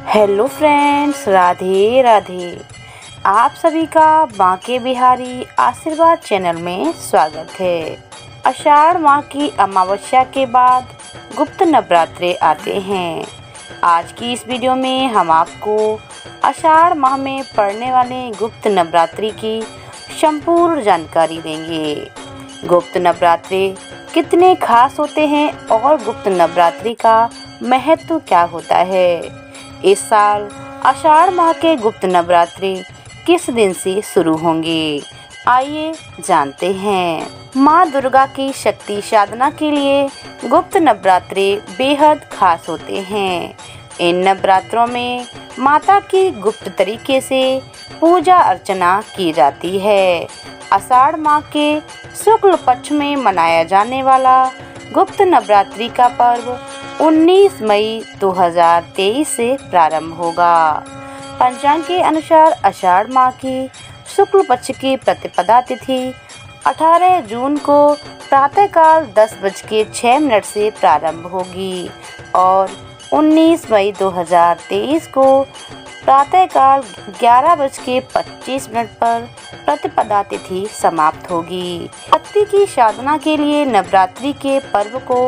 Hello friends, Radhe Radhe. आप सभी का बांके बिहारी आशीर्वाद चैनल में स्वागत है। आषाढ़ माह की अमावस्या के बाद गुप्त नवरात्रे आते हैं। आज की इस वीडियो में हम आपको आषाढ़ माह में पड़ने वाले गुप्त नवरात्रि की संपूर्ण जानकारी देंगे। गुप्त नवरात्रे कितने खास होते हैं और गुप्त नवरात्रि का महत्व क्या होता है। इस साल आषाढ़ माह के गुप्त नवरात्रि किस दिन से शुरू होंगे, आइए जानते हैं। माँ दुर्गा की शक्ति साधना के लिए गुप्त नवरात्रि बेहद खास होते हैं। इन नवरात्रों में माता की गुप्त तरीके से पूजा अर्चना की जाती है। आषाढ़ माह के शुक्ल पक्ष में मनाया जाने वाला गुप्त नवरात्रि का पर्व 19 मई 2023 से प्रारंभ होगा। पंचांग के अनुसार आषाढ़ माह की शुक्ल पक्ष की प्रतिपदा तिथि 18 जून को प्रातःकाल 10:06 से प्रारंभ होगी और 19 मई 2023 को प्रातःकाल 11:25 पर प्रतिपदा तिथि समाप्त होगी। शक्ति की साधना के लिए नवरात्रि के पर्व को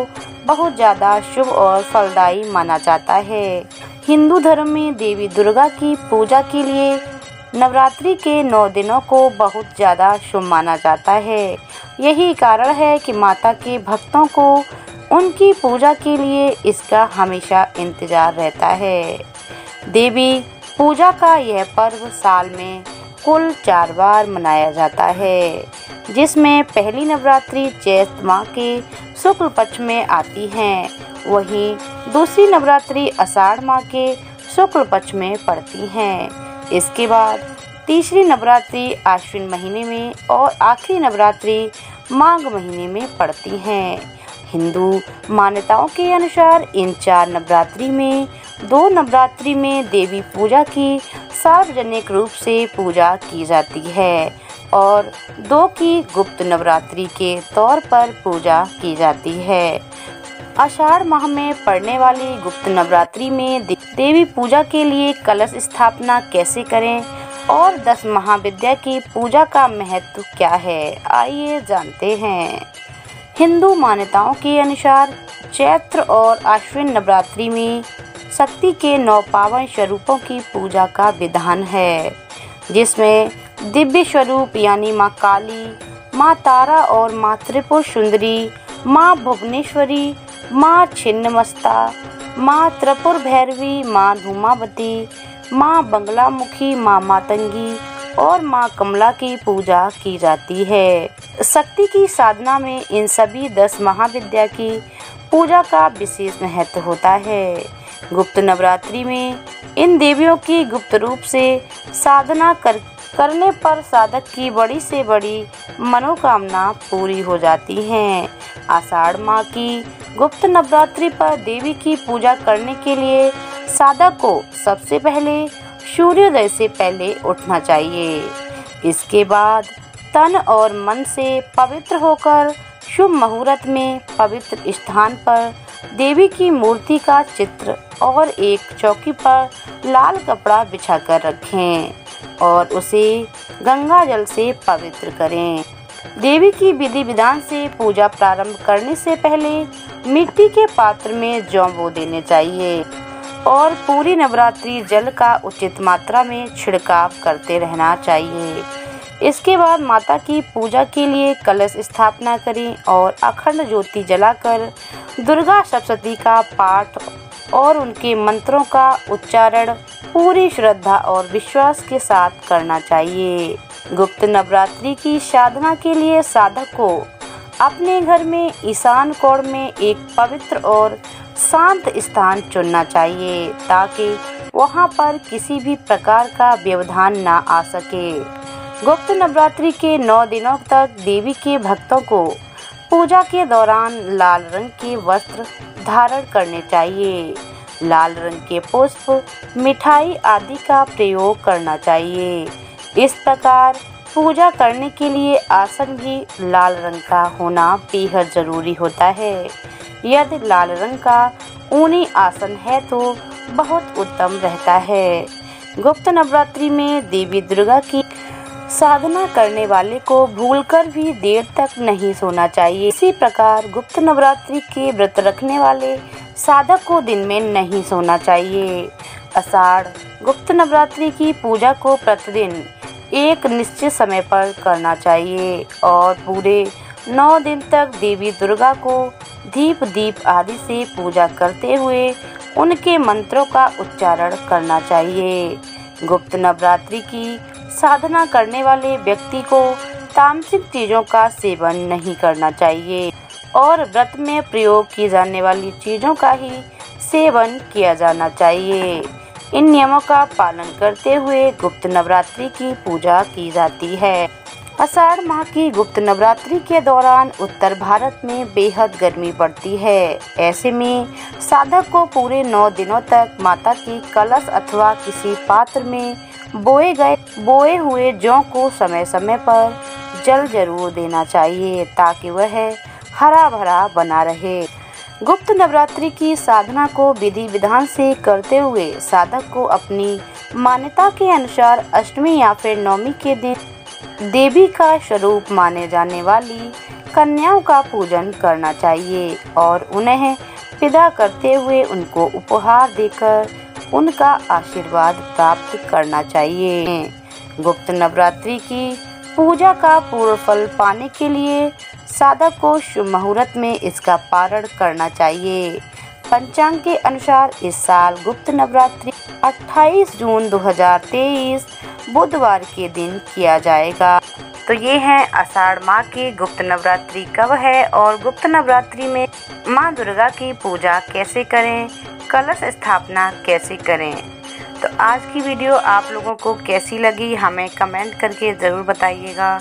बहुत ज़्यादा शुभ और फलदायी माना जाता है। हिंदू धर्म में देवी दुर्गा की पूजा के लिए नवरात्रि के 9 दिनों को बहुत ज़्यादा शुभ माना जाता है। यही कारण है कि माता के भक्तों को उनकी पूजा के लिए इसका हमेशा इंतजार रहता है। देवी पूजा का यह पर्व साल में कुल 4 बार मनाया जाता है, जिसमें पहली नवरात्रि चैत माह के शुक्ल पक्ष में आती है, वहीं दूसरी नवरात्रि आषाढ़ माह के शुक्ल पक्ष में पड़ती हैं। इसके बाद तीसरी नवरात्रि आश्विन महीने में और आखिरी नवरात्रि माघ महीने में पड़ती हैं। हिंदू मान्यताओं के अनुसार इन 4 नवरात्रि में 2 नवरात्रि में देवी पूजा की सार्वजनिक रूप से पूजा की जाती है और 2 की गुप्त नवरात्रि के तौर पर पूजा की जाती है। आषाढ़ माह में पड़ने वाली गुप्त नवरात्रि में देवी पूजा के लिए कलश स्थापना कैसे करें और 10 महाविद्या की पूजा का महत्व क्या है, आइए जानते हैं। हिंदू मान्यताओं के अनुसार चैत्र और आश्विन नवरात्रि में शक्ति के 9 पावन स्वरूपों की पूजा का विधान है, जिसमें दिव्य स्वरूप यानी माँ काली, माँ तारा और माँ त्रिपुर सुंदरी, माँ भुवनेश्वरी, माँ छिन्नमस्ता, माँ त्रिपुर भैरवी, माँ धूमावती, माँ बंगलामुखी, माँ मातंगी और माँ कमला की पूजा की जाती है। शक्ति की साधना में इन सभी 10 महाविद्या की पूजा का विशेष महत्व होता है। गुप्त नवरात्रि में इन देवियों की गुप्त रूप से साधना करने पर साधक की बड़ी से बड़ी मनोकामना पूरी हो जाती हैं। आषाढ़ माह की गुप्त नवरात्रि पर देवी की पूजा करने के लिए साधक को सबसे पहले सूर्योदय से पहले उठना चाहिए। इसके बाद तन और मन से पवित्र होकर शुभ मुहूर्त में पवित्र स्थान पर देवी की मूर्ति का चित्र और एक चौकी पर लाल कपड़ा बिछाकर रखें और उसे गंगा जल से पवित्र करें। देवी की विधि विधान से पूजा प्रारंभ करने से पहले मिट्टी के पात्र में जौ बो देने चाहिए और पूरी नवरात्रि जल का उचित मात्रा में छिड़काव करते रहना चाहिए। इसके बाद माता की पूजा के लिए कलश स्थापना करें और अखंड ज्योति जलाकर दुर्गा सप्तशती का पाठ और उनके मंत्रों का उच्चारण पूरी श्रद्धा और विश्वास के साथ करना चाहिए। गुप्त नवरात्रि की साधना के लिए साधक को अपने घर में ईशान कोण में एक पवित्र और शांत स्थान चुनना चाहिए, ताकि वहां पर किसी भी प्रकार का व्यवधान न आ सके। गुप्त नवरात्रि के 9 दिनों तक देवी के भक्तों को पूजा के दौरान लाल रंग के वस्त्र धारण करने चाहिए। लाल रंग के पुष्प, मिठाई आदि का प्रयोग करना चाहिए। इस प्रकार पूजा करने के लिए आसन भी लाल रंग का होना बेहद ज़रूरी होता है। यदि लाल रंग का ऊनी आसन है तो बहुत उत्तम रहता है। गुप्त नवरात्रि में देवी दुर्गा की साधना करने वाले को भूलकर भी देर तक नहीं सोना चाहिए। इसी प्रकार गुप्त नवरात्रि के व्रत रखने वाले साधक को दिन में नहीं सोना चाहिए। आषाढ़ गुप्त नवरात्रि की पूजा को प्रतिदिन एक निश्चित समय पर करना चाहिए और पूरे 9 दिन तक देवी दुर्गा को दीप आदि से पूजा करते हुए उनके मंत्रों का उच्चारण करना चाहिए। गुप्त नवरात्रि की साधना करने वाले व्यक्ति को तामसिक चीज़ों का सेवन नहीं करना चाहिए और व्रत में प्रयोग की जाने वाली चीज़ों का ही सेवन किया जाना चाहिए। इन नियमों का पालन करते हुए गुप्त नवरात्रि की पूजा की जाती है। आषाढ़ माह की गुप्त नवरात्रि के दौरान उत्तर भारत में बेहद गर्मी पड़ती है। ऐसे में साधक को पूरे 9 दिनों तक माता की कलश अथवा किसी पात्र में बोए हुए जौ को समय समय पर जल जरूर देना चाहिए ताकि वह हरा भरा बना रहे। गुप्त नवरात्रि की साधना को विधि विधान से करते हुए साधक को अपनी मान्यता के अनुसार अष्टमी या फिर नवमी के दिन देवी का स्वरूप माने जाने वाली कन्याओं का पूजन करना चाहिए और उन्हें विदा करते हुए उनको उपहार देकर उनका आशीर्वाद प्राप्त करना चाहिए। गुप्त नवरात्रि की पूजा का पूर्ण फल पाने के लिए साधक को शुभ मुहूर्त में इसका पारण करना चाहिए। पंचांग के अनुसार इस साल गुप्त नवरात्रि 28 जून 2023 बुधवार के दिन किया जाएगा। तो ये है आषाढ़ माह की गुप्त नवरात्रि कब है और गुप्त नवरात्रि में माँ दुर्गा की पूजा कैसे करें, कलश स्थापना कैसे करें। तो आज की वीडियो आप लोगों को कैसी लगी हमें कमेंट करके ज़रूर बताइएगा।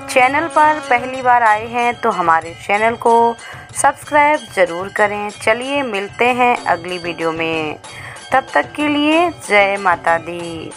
चैनल पर पहली बार आए हैं तो हमारे चैनल को सब्सक्राइब ज़रूर करें। चलिए मिलते हैं अगली वीडियो में, तब तक के लिए जय माता दी।